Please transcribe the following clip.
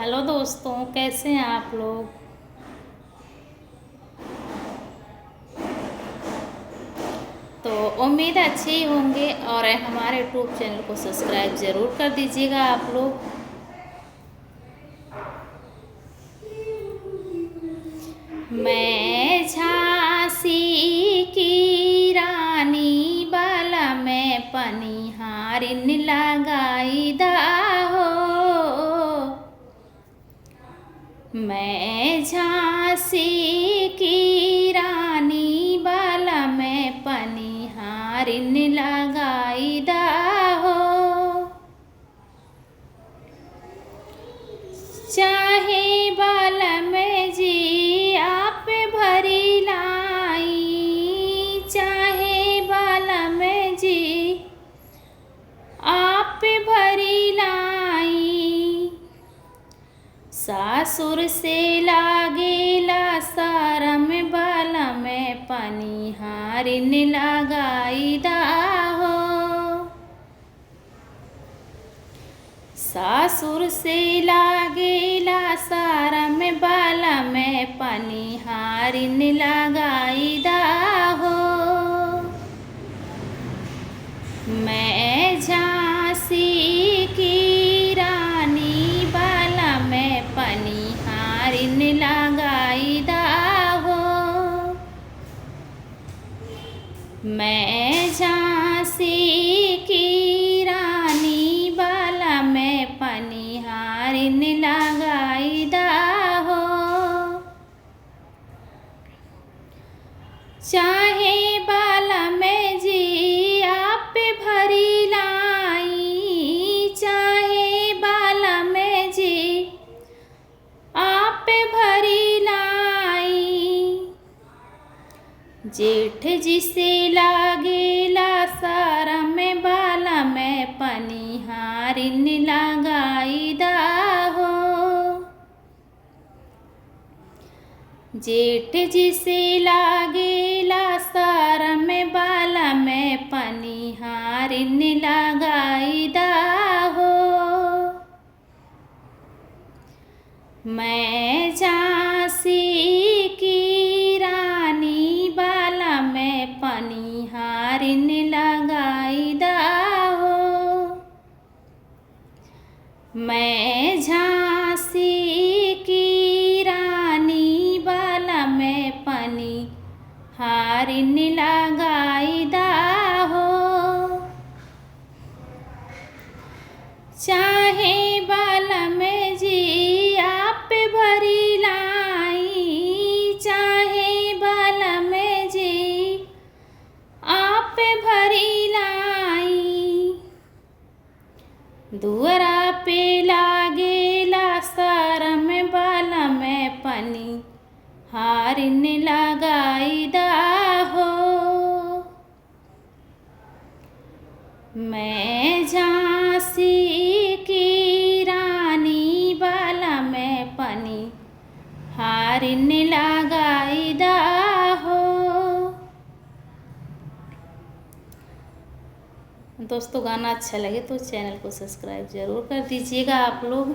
Hello दोस्तों, कैसे हैं आप लोग। तो उम्मीद है अच्छे ही होंगे और हमारे यूट्यूब चैनल को सब्सक्राइब ज़रूर कर दीजिएगा आप लोग। मैं झांसी की रानी बाला में पनिहारिन लगाई दा हो। मैं झांसी की रानी बाला में पनिहारिन लगाई दा हो। चाहे बाला में जी आप भरी लाई, चाहे बाला में जी आप भरी लाई। सासुर से लागेला सारम बाला में पनिहारिन लगाई दा हो। सासुर से लागेला सारम बाला में पनिहारिन लगाई दा हो। मैं झांसी की रानी बाला में पनिहारिन लगाई दा हो। मैं झांसी की रानी बाला में पनिहारिन लगाई दा हो। चाहे बाला में जी आप भरी लाई, चाहे बाला में जी आप भरी लाई। जेठ जिसे लागेला सारम बाला में पनिहारिन लगाई दा हो। जेठ जिसे लागेला सारम बाला में पनिहारिन लगाई दा हो। मैं झांसी की रानी बाला में पनिहारिन लगाई दा हो। मैं झांसी की रानी बाला में पनिहारिन लगाई दा हो। चाहे बाला में जी आप भरी लाई, चाहे बाला में जी आप भरी लाई। दुअरा पे लागेला सारम बाला में पनिहारिन लगाई दा हो। मैं झांसी की रानी बाला में पनिहारिन लगाई दा हो। दोस्तों गाना अच्छा लगे तो चैनल को सब्सक्राइब ज़रूर कर दीजिएगा आप लोग।